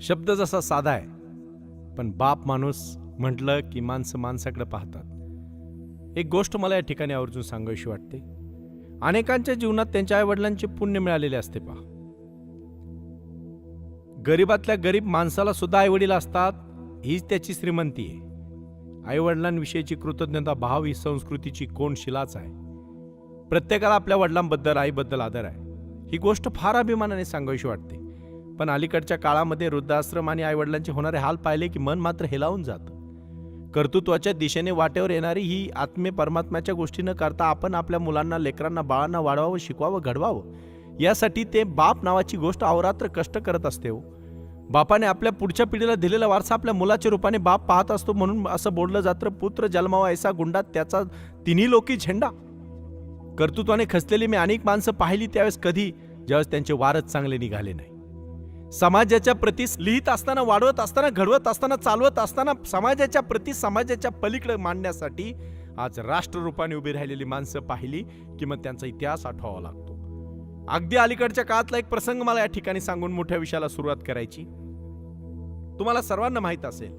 शब्द जसा साधा आहे, पण बाप माणूस म्हटलं की माणसं माणसाकडे पाहतात. एक गोष्ट मला या ठिकाणी आवर्जून सांगावीशी वाटते. अनेकांच्या जीवनात त्यांच्या आईवडिलांचे पुण्य मिळालेले असते पहा. गरीबातल्या गरीब माणसाला सुद्धा आईवडील असतात, हीच त्याची श्रीमंती आहे. आईवडिलांविषयीची कृतज्ञता भाव ही संस्कृतीची कोनशिलाच आहे. प्रत्येकाला आपल्या वडिलांबद्दल आईबद्दल आदर आहे. ही गोष्ट फार अभिमानाने सांगावीशी वाटते. पण अलीकडच्या काळामध्ये वृद्धाश्रम आणि आईवडिलांचे होणारे हाल पाहिले की मन मात्र हेलावून जातं. कर्तृत्वाच्या दिशेने वाटेवर येणारी ही आत्मे परमात्म्याच्या गोष्टी न करता आपण आपल्या मुलांना, लेकरांना, बाळांना वाढवावं, शिकवावं, घडवावं, यासाठी ते बाप नावाची गोष्ट अहोरात्र कष्ट करत असते हो. बापाने आपल्या पुढच्या पिढीला दिलेला वारसा आपल्या मुलाच्या रूपाने बाप पाहत असतो. म्हणून असं बोललं जातं, पुत्र जन्मावा ऐसा गुंडा त्याचा तिन्ही लोकी झेंडा. कर्तृत्वाने खचलेली मी अनेक माणसं पाहिली त्यावेळेस कधी, ज्यावेळेस त्यांचे वारच चांगले निघाले नाही. समाजाच्या प्रती लिहित असताना, वाढवत असताना, घडवत असताना, चालवत असताना समाजाच्या प्रती, समाजाच्या पलीकडे मांडण्यासाठी आज राष्ट्ररूपाने उभी राहिलेली माणसं पाहिली की मग त्यांचा इतिहास आठवावा लागतो. अगदी अलीकडच्या काळातला एक प्रसंग मला या ठिकाणी सांगून मोठ्या विषयाला सुरुवात करायची. तुम्हाला सर्वांना माहित असेल,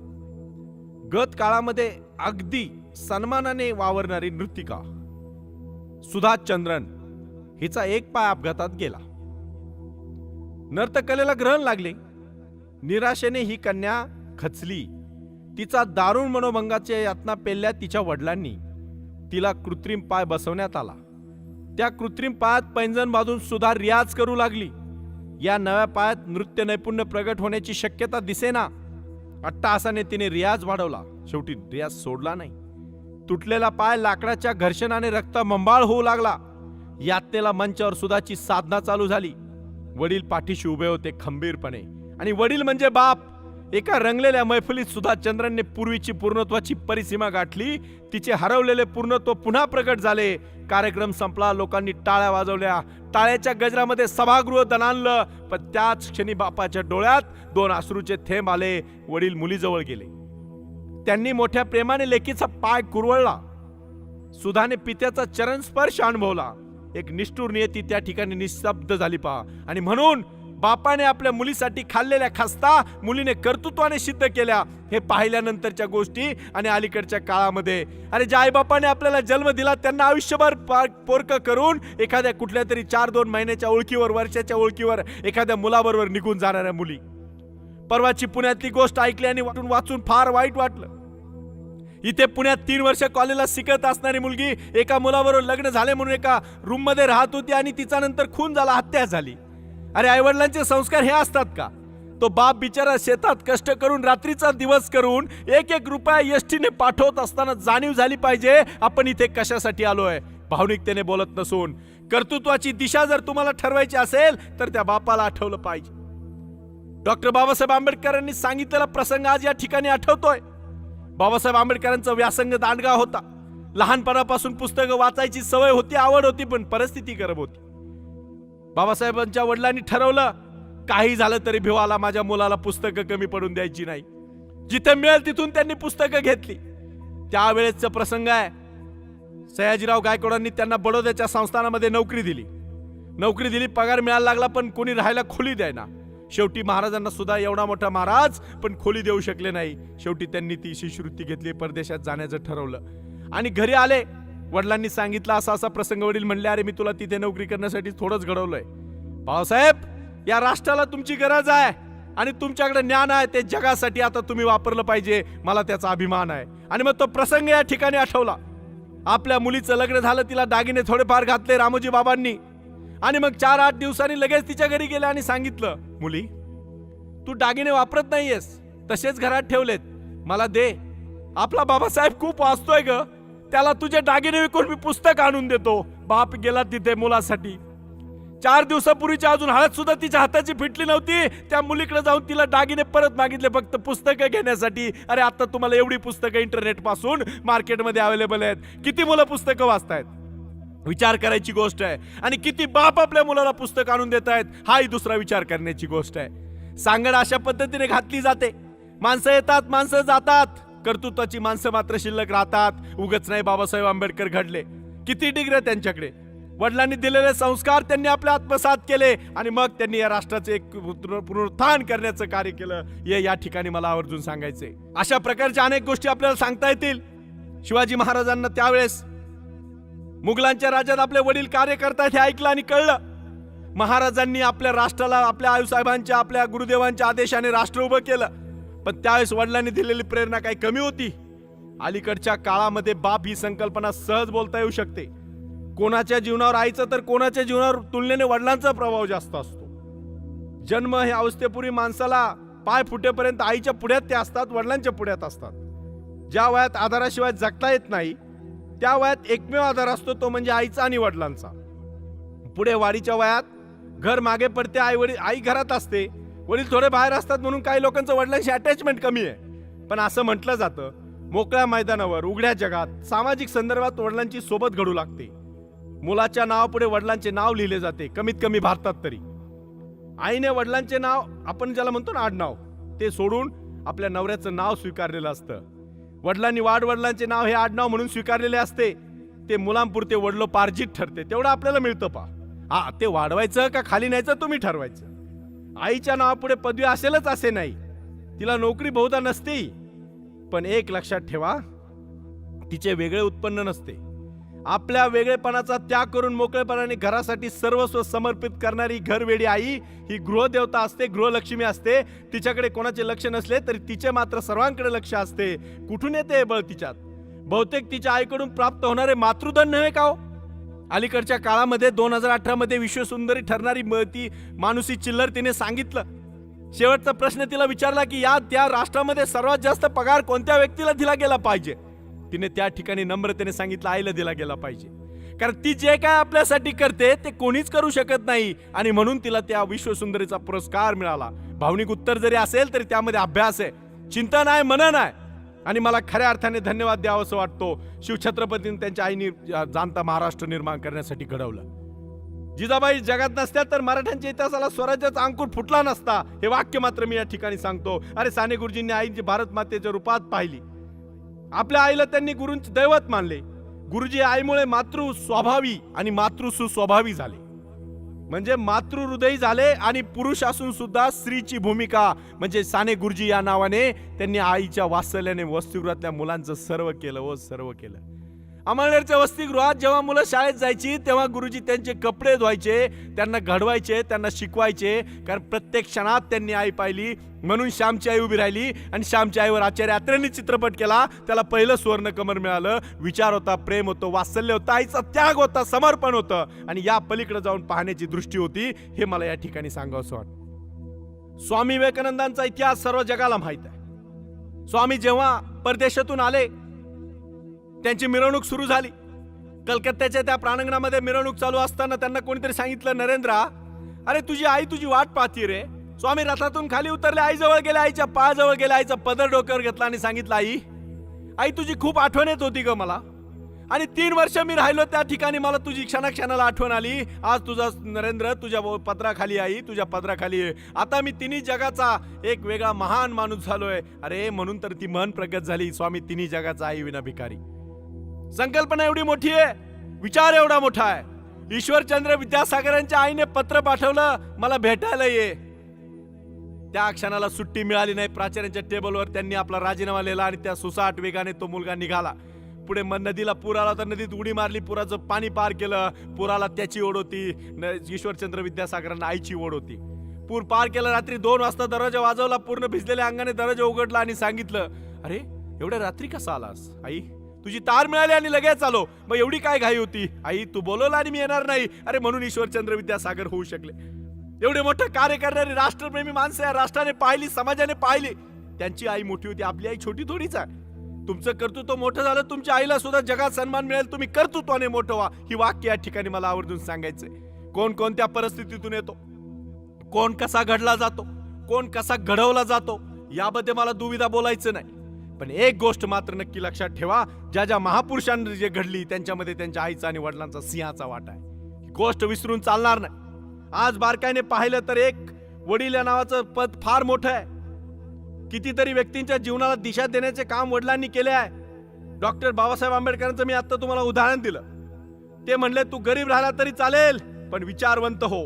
गत काळामध्ये अगदी सन्मानाने वावरणारी नृतिका सुधा चंद्रन हिचा एक पाय अपघातात गेला. नर्तकलेला ग्रहण लागले. निराशेने ही कन्या खचली. तिचा दारुण मनोभंगाच्या यातना पेलल्या तिच्या वडिलांनी. तिला कृत्रिम पाय बसवण्यात आला. त्या कृत्रिम पायात पैंजण बांधून सुद्धा रियाज करू लागली. या नव्या पायात नृत्य नैपुण्य प्रगट होण्याची शक्यता दिसेना. अट्टाहासाने तिने रियाज वाढवला. शेवटी रियाज सोडला नाही. तुटलेला पाय लाकडाच्या घर्षणाने रक्तबंबाळ होऊ लागला. यातनेला मंचावर सुधाची साधना चालू झाली. वडील पाठीशी उभे होते खंबीरपणे, आणि वडील म्हणजे बाप. एका रंगलेल्या मैफिलीत सुधा चंद्रनने पूर्वीची पूर्णत्वाची परिसीमा गाठली. तिचे हरवलेले पूर्णत्व पुन्हा प्रगट झाले. कार्यक्रम संपला. लोकांनी टाळ्या वाजवल्या. टाळ्याच्या गजरामध्ये सभागृह दणाणलं. पण त्याच क्षणी बापाच्या डोळ्यात दोन अश्रूचे थेंब आले. वडील मुलीजवळ गेले. त्यांनी मोठ्या प्रेमाने लेकीचा पाय कुरवळला. सुधाने पित्याचा चरण स्पर्श अनुभवला. एक निष्ठुर नियती त्या ठिकाणी निस्तब्ध झाली पहा. आणि म्हणून बापाने आपल्या मुलीसाठी खाल्लेल्या खस्ता मुलीने कर्तृत्वाने सिद्ध केल्या. हे पाहिल्यानंतरच्या गोष्टी आणि अलीकडच्या काळामध्ये, अरे ज्या आईबापाने आपल्याला जन्म दिला त्यांना आयुष्यभर पोरकं करून एखाद्या कुठल्या तरी 4-2 महिन्याच्या ओळखीवर, वर्षाच्या ओळखीवर एखाद्या मुलाबरोबर निघून जाणाऱ्या मुली. परवाची पुण्यातली गोष्ट ऐकली आणि वाचून फार वाईट वाटलं. इथे पुण्यात 3 वर्ष कॉलेजला शिकत असणारी मुलगी एका मुलाबरोबर लग्न झाले म्हणून एका रूम मध्ये राहत होती आणि तिचा नंतर खून झाला, हत्या झाली. अरे आईवडिलांचे संस्कार हे असतात का? तो बाप बिचारा शेतात कष्ट करून, रात्रीचा दिवस करून 1-1 रुपया एसटीने पाठवत असताना जाणीव झाली पाहिजे आपण इथे कशासाठी आलोय. भावनिकतेने बोलत नसून कर्तृत्वाची दिशा जर तुम्हाला ठरवायची असेल तर त्या बापाला आठवलं पाहिजे. डॉक्टर बाबासाहेब आंबेडकरांनी सांगितलेला प्रसंग आज या ठिकाणी आठवतोय. बाबासाहेब आंबेडकरांचा व्यासंग दांडगा होता. लहानपणापासून पुस्तकं वाचायची सवय होती, आवड होती, पण परिस्थिती गरब होती. बाबासाहेबांच्या वडिलांनी ठरवलं, काही झालं तरी भिवाला माझ्या मुलाला पुस्तकं कमी पडून द्यायची नाही. जिथे मिळेल तिथून त्यांनी पुस्तकं घेतली. त्यावेळेसचा प्रसंग आहे. सयाजीराव गायकवाडांनी त्यांना बडोद्याच्या संस्थानामध्ये नोकरी दिली. पगार मिळायला लागला, पण कोणी राहायला खोली द्यायना. शेवटी महाराजांना सुद्धा एवढा मोठा महाराज पण खोली देऊ शकले नाही. शेवटी त्यांनी ती शिष्यवृत्ती घेतली, परदेशात जाण्याचं ठरवलं आणि घरी आले. वडिलांनी सांगितलं असा असा प्रसंग. वडील म्हणले, अरे मी तुला तिथे नोकरी करण्यासाठी थोडंच घडवलंय. भाऊसाहेब, या राष्ट्राला तुमची गरज आहे आणि तुमच्याकडे ज्ञान आहे, ते जगासाठी आता तुम्ही वापरलं पाहिजे. मला त्याचा अभिमान आहे. आणि मग तो प्रसंग या ठिकाणी आठवला. आपल्या मुलीचं लग्न झालं, तिला दागिने थोडेफार घातले रामोजी बाबांनी, आणि मग 4-8 दिवसांनी लगेच तिच्या घरी गेले आणि सांगितलं, मुली तू दागिने वापरत नाहीयेस, तसेच घरात ठेवलेत, मला दे. आपला बाबासाहेब खूप वाचतोय ग, त्याला तुझे दागिने विकून मी पुस्तक आणून देतो. बाप गेला तिथे मुलासाठी. 4 दिवसापूर्वीची अजून हळद सुद्धा तिच्या हाताची फिटली नव्हती. त्या मुलीकडे जाऊन तिला दागिने परत मागितले फक्त पुस्तकं घेण्यासाठी. अरे आता तुम्हाला एवढी पुस्तकं इंटरनेट पासून मार्केटमध्ये अवेलेबल आहेत. किती मुलं पुस्तकं वाचतायत, विचार करायची गोष्ट आहे. आणि किती बाप आपल्या मुलाला पुस्तक आणून देत आहेत, हाही दुसरा विचार करण्याची गोष्ट आहे. सांगड अशा पद्धतीने घातली जाते. माणसं येतात, माणसं जातात, कर्तृत्वाची माणसं मात्र शिल्लक राहतात. उगच नाही बाबासाहेब आंबेडकर घडले. किती डिग्री त्यांच्याकडे, वडिलांनी दिलेले संस्कार त्यांनी आपल्या आत्मसात केले आणि मग त्यांनी या राष्ट्राचे एक पुनरुत्थान करण्याचं कार्य केलं. हे या ठिकाणी मला आवर्जून सांगायचे. अशा प्रकारच्या अनेक गोष्टी आपल्याला सांगता येतील. शिवाजी महाराजांना त्यावेळेस मुघलांच्या राज्यात आपले वडील कार्य करतायत हे ऐकलं आणि कळलं. महाराजांनी आपल्या राष्ट्राला आपल्या आईसाहेबांच्या आपल्या गुरुदेवांच्या आदेशाने राष्ट्र उभं केलं. पण त्यावेळेस वडिलांनी दिलेली प्रेरणा काही कमी होती. अलीकडच्या काळामध्ये बाप ही संकल्पना सहज बोलता येऊ शकते. कोणाच्या जीवनावर आईचा तर कोणाच्या जीवनावर तुलनेने वडिलांचा प्रभाव जास्त असतो. जन्म हे अवस्थेपूर्वी माणसाला पाय फुटेपर्यंत आईच्या पुढ्यात ते असतात, वडिलांच्या पुढ्यात असतात. ज्या वयात आधाराशिवाय जगता येत नाही त्या वयात एकमेव आधार असतो तो म्हणजे आईचा आणि वडिलांचा. पुढे वाढीच्या वयात घर मागे पडते, आई घरात असते, वडील थोडे बाहेर असतात म्हणून काही लोकांचं वडिलांशी अटॅचमेंट कमी आहे. पण असं म्हटलं जातं मोकळ्या मैदानावर उघड्या जगात सामाजिक संदर्भात वडिलांची सोबत घडू लागते. मुलाच्या नावापुढे वडिलांचे नाव लिहिले जाते, कमीत कमी भारतात तरी. आईने वडिलांचे नाव, आपण ज्याला म्हणतो ना आडनाव, ते सोडून आपल्या नवऱ्याचं नाव स्वीकारलेलं असतं. वडिलांनी वाडवडिलांचे नाव हे आडनाव म्हणून स्वीकारलेले असते. ते मुलांपुरते वडिलोपार्जित ठरते. तेवढं आपल्याला मिळतं पा. हा, ते वाढवायचं का खाली न्यायचं तुम्ही ठरवायचं. आईच्या नावापुढे पदवी असेलच असे नाही, तिला नोकरी बहुधा नसतेही. पण एक लक्षात ठेवा, तिचे वेगळे उत्पन्न नसते. आपल्या वेगळेपणाचा त्याग करून मोकळेपणाने घरासाठी सर्वस्व समर्पित करणारी घरवेडी आई ही गृहदेवता असते, गृहलक्ष्मी असते. तिच्याकडे कोणाचे लक्ष नसले तरी तिचे मात्र सर्वांकडे लक्ष असते. कुठून येते बळ तिच्यात? बहुतेक तिच्या आईकडून प्राप्त होणारे मातृधन नव्हे का हो? अलीकडच्या काळामध्ये 2018 मध्ये विश्वसुंदरी ठरणारी ती मानुसी चिल्लर तिने सांगितलं. शेवटचा प्रश्न तिला विचारला की या त्या राष्ट्रामध्ये सर्वात जास्त पगार कोणत्या व्यक्तीला दिला गेला पाहिजे. तिने त्या ठिकाणी नम्रतेने सांगितलं आईला दिला गेला पाहिजे. कारण ती जे काय आपल्यासाठी करते ते कोणीच करू शकत नाही आणि म्हणून तिला त्या विश्वसुंदरीचा पुरस्कार मिळाला. भावनिक उत्तर जरी असेल तरी त्यामध्ये अभ्यास आहे, चिंतन आहे, मनन आहे. आणि मला खऱ्या अर्थाने धन्यवाद द्यावा असं वाटतो. शिवछत्रपतींनी त्यांच्या आईने जाणता महाराष्ट्र निर्माण करण्यासाठी घडवलं. जिजाबाई जगात नसत्या तर मराठ्यांच्या इतिहासाला स्वराज्याचा अंकुर फुटला नसता. हे वाक्य मात्र मी या ठिकाणी सांगतो. अरे साने गुरुजींनी आईची भारत मातेच्या रूपात पाहिली. आपल्या आईला त्यांनी गुरूंचे दैवत मानले. गुरुजी आईमुळे मातृ स्वभावी आणि मातृ सुस्वभावी झाले. म्हणजे मातृहृदयी झाले आणि पुरुष असून सुद्धा स्त्रीची भूमिका म्हणजे साने गुरुजी या नावाने त्यांनी आईच्या वात्सल्याने वसतिगृहातल्या मुलांचं सर्व केलं, सर्व केलं. अमळनेरच्या वसतिगृहात जेव्हा मुलं शाळेत जायची तेव्हा गुरुजी त्यांचे कपडे धुवायचे, त्यांना घडवायचे, त्यांना शिकवायचे. कारण प्रत्येक क्षणात त्यांनी आई पाहिली म्हणून श्यामची आई उभी राहिली आणि श्यामच्या आईवर आचार्य अत्रेंनी चित्रपट केला. त्याला पहिलं सुवर्ण कमर मिळालं. विचार होता, प्रेम होतं, वात्सल्य होतं, आईचा त्याग होता, समर्पण होतं आणि या पलीकडे जाऊन पाहण्याची दृष्टी होती. हे मला या ठिकाणी सांगावंसं वाटतं. स्वामी विवेकानंदांचा इतिहास सर्व जगाला माहित आहे. स्वामी जेव्हा परदेशातून आले त्यांची मिरवणूक सुरू झाली. कलकत्त्याच्या त्या प्रांगणामध्ये मिरवणूक चालू असताना त्यांना कोणीतरी सांगितलं, नरेंद्रा, अरे तुझी आई तुझी वाट पाहती रे. स्वामी रथातून खाली उतरले, आईजवळ गेले, आईच्या पायाजवळ गेले, आईचा पदर डोक्यावर घेतला आणि सांगितलं, आई तुझी खूप आठवण येत होती ग मला. आणि 3 वर्ष मी राहिलो त्या ठिकाणी, मला तुझी क्षणाक्षणाला आठवण आली. आज तुझा नरेंद्र तुझ्या पदराखाली, आई तुझ्या पदराखाली आहे. आता मी तिन्ही जगाचा एक वेगळा महान माणूस झालोय. अरे म्हणून तर ती मन प्रगत झाली. स्वामी तिन्ही जगाचा आई विना भिकारी. संकल्पना एवढी मोठी आहे, विचार एवढा मोठा आहे. ईश्वरचंद्र विद्यासागरांच्या आईने पत्र पाठवलं, मला भेटायला ये. त्या क्षणाला सुट्टी मिळाली नाही. प्राचार्यांच्या टेबलवर त्यांनी आपला राजीनामा लिहिला आणि त्या सुसाट वेगाने तो मुलगा निघाला. पुढे नदीला पूर आला तर नदीत उडी मारली, पुराचं पाणी पार केलं. पुराला त्याची ओढ होती, ईश्वरचंद्र विद्यासागरांना आईची ओढ होती. पूर पार केलं. रात्री 2 वाजता दरवाजा वाजवला. पूर्ण भिजलेल्या अंगाने दरवाजा उघडला आणि सांगितलं, अरे एवढ्या रात्री कसा आलास? आई तुझी तार मिळाली आणि लगेच आलो. मग एवढी काय घाई होती? आई तू बोलवलं आणि मी येणार नाही. अरे म्हणून ईश्वरचंद्र विद्यासागर होऊ शकले. एवढे मोठं कार्य करणारी राष्ट्रप्रेमी माणसं या राष्ट्राने पाहिली, समाजाने पाहिली. त्यांची आई मोठी होती, आपली आई छोटी थोडीच आहे. तुमचं कर्तृत्व मोठं झालं, तुमच्या आईला सुद्धा जगात सन्मान मिळेल. तुम्ही कर्तृत्वाने मोठं व्हा. ही वाक्य या ठिकाणी मला आवर्जून सांगायचंय. कोण कोणत्या परिस्थितीतून येतो, कोण कसा घडला जातो, कोण कसा घडवला जातो, याबद्दल मला दुविधा बोलायचं नाही. पण एक गोष्ट मात्र नक्की लक्षात ठेवा, ज्या ज्या महापुरुषांनी जे घडली त्यांच्यामध्ये त्यांच्या आईचा आणि वडिलांचा सिंहाचा वाटा आहे. ही गोष्ट विसरून चालणार नाही. आज बारकाईने पाहिलं तर एक वडील या नावाचं पद फार मोठं आहे. कितीतरी व्यक्तींच्या जीवनाला दिशा देण्याचे काम वडिलांनी केले आहे. डॉक्टर बाबासाहेब आंबेडकरांचं मी आता तुम्हाला उदाहरण दिलं. ते म्हणले तू गरीब राहिला तरी चालेल, पण विचारवंत हो,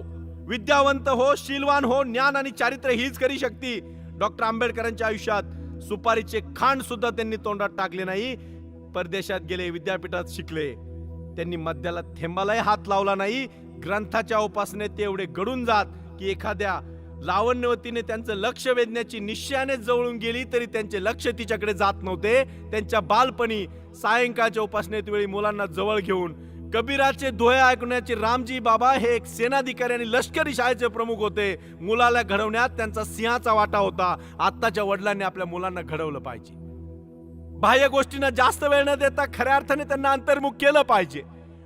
विद्यावंत हो, शीलवान हो, ज्ञान आणि चारित्र्य हीच खरी शक्ती. डॉक्टर आंबेडकरांच्या आयुष्यात सुपारीचे खांड सुद्धा त्यांनी तोंडात टाकले नाही. परदेशात गेले, विद्यापीठात शिकले, त्यांनी मद्याला थेंबालाही हात लावला नाही. ग्रंथाच्या उपासनेत ते एवढे गडून जात की एखाद्या लावण्यवतीने त्यांचं लक्ष वेधण्याची निश्चयाने जवळून गेली तरी त्यांचे लक्ष तिच्याकडे जात नव्हते. त्यांच्या बालपणी सायंकाळच्या उपासनेत वेळी मुलांना जवळ घेऊन कबीराचे दोहे ऐकण्याचे रामजी बाबा हे एक सेनाधिकारी आणि लष्करी शाळेचे प्रमुख होते. मुलाला घडवण्यात त्यांचा सिंहाचा वाटा होता. आत्ताच्या वडिलांनी आपल्या मुलांना घडवलं पाहिजे. बाह्य गोष्टींना जास्त वेळ न देता खऱ्या अर्थाने त्यांना अंतर्मुख केलं पाहिजे.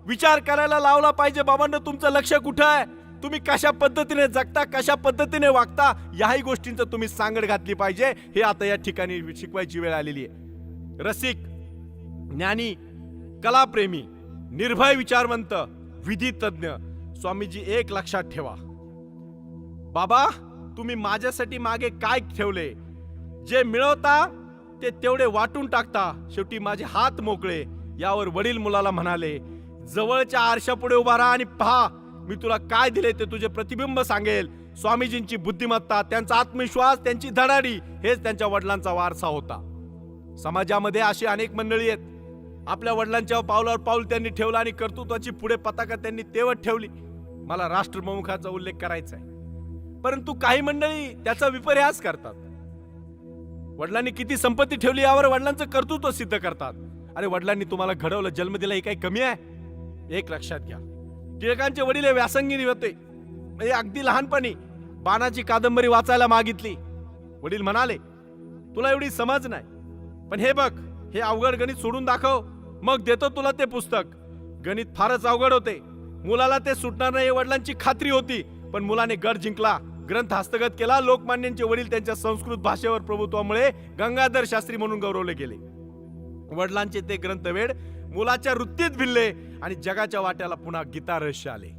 विचार करायला लावला पाहिजे. बाबांना तुमचं लक्ष कुठं आहे, तुम्ही कशा पद्धतीने जगता, कशा पद्धतीने वागता, याही गोष्टींचं तुम्ही सांगड घातली पाहिजे. हे आता या ठिकाणी शिकवायची वेळ आलेली आहे. रसिक, ज्ञानी, कलाप्रेमी, निर्भय विचारवंत, विधी तज्ञ स्वामीजी एक लक्षात ठेवा. बाबा तुम्ही माझ्यासाठी मागे काय ठेवले? जे मिळवता ते तेवढे वाटून टाकता, शेवटी माझे हात मोकळे. यावर वडील मुलाला म्हणाले, जवळच्या आरशापुढे उभा राहा आणि पहा, मी तुला काय दिले ते तुझे प्रतिबिंब सांगेल. स्वामीजींची बुद्धिमत्ता, त्यांचा आत्मविश्वास, त्यांची धडाडी हेच त्यांच्या वडिलांचा वारसा होता. समाजामध्ये अशी अनेक मंडळी आहेत, आपल्या वडिलांच्या पावलावर पाऊल त्यांनी ठेवलं आणि कर्तृत्वाची पुढे पताका त्यांनी तेवत ठेवली. मला राष्ट्रप्रमुखाचा उल्लेख करायचा आहे, परंतु काही मंडळी त्याचा विपर्यास करतात. वडिलांनी किती संपत्ती ठेवली यावर वडिलांचं कर्तृत्व सिद्ध करतात. अरे वडिलांनी तुम्हाला घडवलं, जन्म दिला, हे काही कमी आहे? एक लक्षात घ्या, टिळकांचे वडील हे व्यासंगी होते. म्हणजे अगदी लहानपणी बाणाची कादंबरी वाचायला मागितली. वडील म्हणाले, तुला एवढी समज नाही, पण हे बघ, हे अवघड गणित सोडून दाखव, मग देतो तुला ते पुस्तक. गणित फारच अवघड होते, मुलाला ते सुटणार नाही वडिलांची खात्री होती. पण मुलाने गड जिंकला, ग्रंथ हस्तगत केला. लोकमान्यांचे वडील त्यांच्या संस्कृत भाषेवर प्रभुत्वामुळे गंगाधर शास्त्री म्हणून गौरवले गेले. वडिलांचे ते ग्रंथवेड मुलाच्या वृत्तीत भिनले आणि जगाच्या वाट्याला पुन्हा गीता रहस्य आले.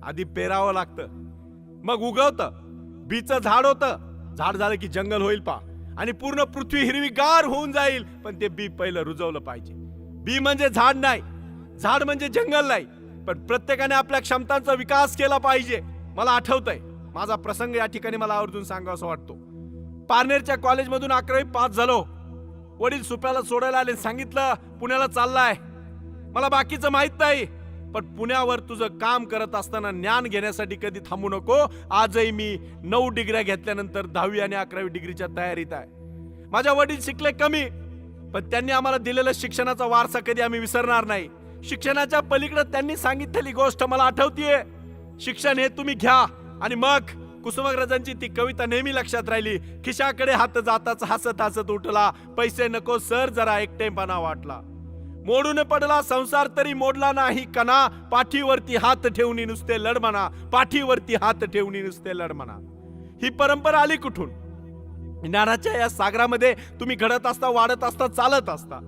आधी पेरावं लागतं, मग उगवतं. बीचं झाड होतं, झाड झालं की जंगल होईल पा, आणि पूर्ण पृथ्वी हिरवीगार होऊन जाईल. पण ते बी पहिलं रुजवलं पाहिजे. बी म्हणजे झाड नाही, झाड म्हणजे जंगल नाही, पण प्रत्येकाने आपल्या क्षमतांचा विकास केला पाहिजे. मला आठवतंय माझा प्रसंग या ठिकाणी मला आवर्जून सांगावासा वाटतो. पारनेरच्या कॉलेजमधून 11वी पास झालो. वडील सुप्याला सोडायला आले, सांगितलं पुण्याला चाललाय. मला बाकीचं माहित नाही, पण पुण्यावर तुझं काम करत असताना ज्ञान घेण्यासाठी कधी थांबू नको. आजही मी 9 डिग्र्या घेतल्यानंतर 10वी आणि 11वी डिग्रीच्या तयारीत आहे. माझ्या वडील शिकले कमी, पण त्यांनी आम्हाला दिलेलं शिक्षणाचा वारसा कधी आम्ही विसरणार नाही. शिक्षणाच्या पलीकडे त्यांनी सांगितलेली गोष्ट मला आठवतीये, शिक्षण हे तुम्ही घ्या. आणि मग कुसुमाग्रजांची ती कविता नेहमी लक्षात राहिली. खिशाकडे हात जाताच हसत हसत उठला, पैसे नको सर जरा एकटेपणा वाटला. मोडून पडला संसार तरी मोडला नाही कणा, पाठीवरती हात ठेवून नुसते लढमणा, पाठीवरती हात ठेवून नुसते लढमणा. ही परंपरा आली कुठून? ज्ञानाच्या या सागरामध्ये तुम्ही घडत असता, वाढत असता, चालत असता.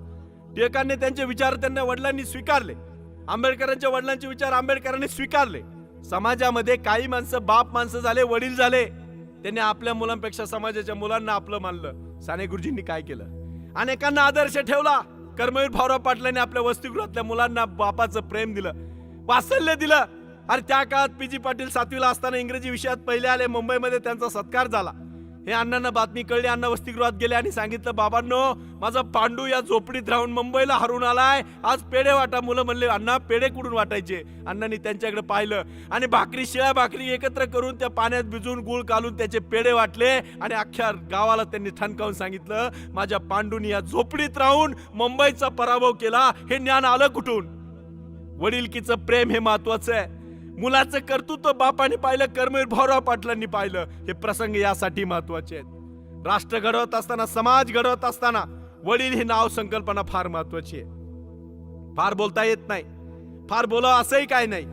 टिळकांनी त्यांचे विचार त्यांना वडिलांनी स्वीकारले. आंबेडकरांच्या वडिलांचे विचार आंबेडकरांनी स्वीकारले. समाजामध्ये काही माणसं बाप माणसं झाले, वडील झाले. त्यांनी आपल्या मुलांपेक्षा समाजाच्या मुलांना आपलं मानलं. साने गुरुजींनी काय केलं? अनेकांना आदर्श ठेवला. कर्मवीर भाऊराव पाटलांनी आपल्या वसतिगृहातल्या मुलांना बापाचं प्रेम दिलं, वात्सल्य दिलं. अरे त्या काळात पी.जी. पाटील 7वीला असताना इंग्रजी विषयात पहिले आले. मुंबईमध्ये त्यांचा सत्कार झाला. हे अण्णांना बातमी कळली. अण्णा वसतिगृहात गेले आणि सांगितलं, बाबांनो माझा पांडू या झोपडीत राहून मुंबईला हरून आलाय, आज पेढे वाटा. मुलं म्हणले, अण्णा पेढे कुठून वाटायचे? अण्णांनी त्यांच्याकडे पाहिलं आणि भाकरी, शिळ्या भाकरी एकत्र करून त्या पाण्यात भिजवून गुळ घालून त्याचे पेढे वाटले. आणि अख्ख्या गावाला त्यांनी ठणकावून सांगितलं, माझ्या पांडूनी या झोपडीत राहून मुंबईचा पराभव केला. हे ज्ञान आलं कुठून? वडिलकीचं प्रेम हे महत्वाचं आहे. मुलाचं कर्तृत्व बापाने पाहिलं, कर्मवीर भाऊराव पाटलांनी पाहिलं. हे प्रसंग यासाठी महत्वाचे आहेत. राष्ट्र घडवत असताना, समाज घडवत असताना वडील ही नाव संकल्पना फार महत्वाची आहे. फार बोलता येत नाही, फार बोलावं असंही काय नाही.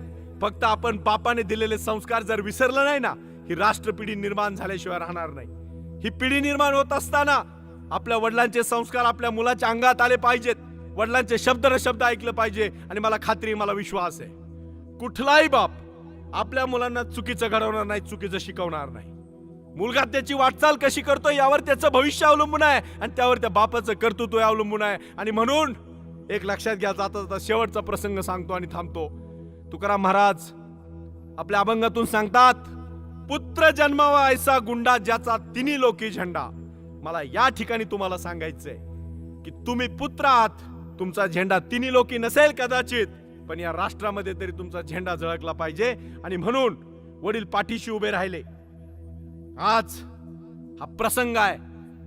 फक्त आपण बापाने दिलेले संस्कार जर विसरलं नाही ना, ही राष्ट्रपिढी निर्माण झाल्याशिवाय राहणार नाही. ही पिढी निर्माण होत असताना आपल्या वडिलांचे संस्कार आपल्या मुलाच्या अंगात आले पाहिजेत. वडिलांचे शब्द न शब्द ऐकलं पाहिजे. आणि मला खात्री, मला विश्वास आहे, कुठलाही बाप आपल्या मुलांना चुकीचं घडवणार नाही, चुकीचं शिकवणार नाही. मुलगा त्याची वाटचाल कशी करतो यावर त्याचं भविष्य अवलंबून आहे आणि त्यावर त्या बापाचं कर्तृत्व अवलंबून आहे. आणि म्हणून एक लक्षात घ्या, जाता शेवटचा प्रसंग सांगतो आणि थांबतो. तुकाराम महाराज आपल्या अभंगातून सांगतात, पुत्र जन्मावा ऐसा गुंडा ज्याचा तिन्ही लोकी झेंडा. मला या ठिकाणी तुम्हाला सांगायचंय की तुम्ही पुत्र आहात. तुमचा झेंडा तिन्ही लोकी नसेल कदाचित, पण या राष्ट्रामध्ये तरी तुमचा झेंडा झळकला पाहिजे. आणि म्हणून वडील पाठीशी उभे राहिले. आज हा प्रसंग आहे,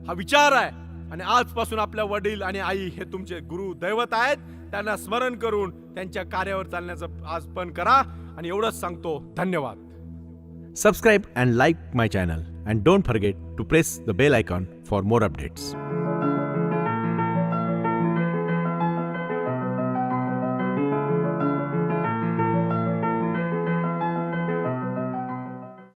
हा विचार आहे, आणि आजपासून आपल्या वडील आणि आई हे तुमचे गुरु दैवत आहेत. त्यांना स्मरण करून त्यांच्या कार्यावर चालण्याचं आज पण करा. आणि एवढंच सांगतो, धन्यवाद. Subscribe and like my channel, and don't forget to press the bell icon for more updates.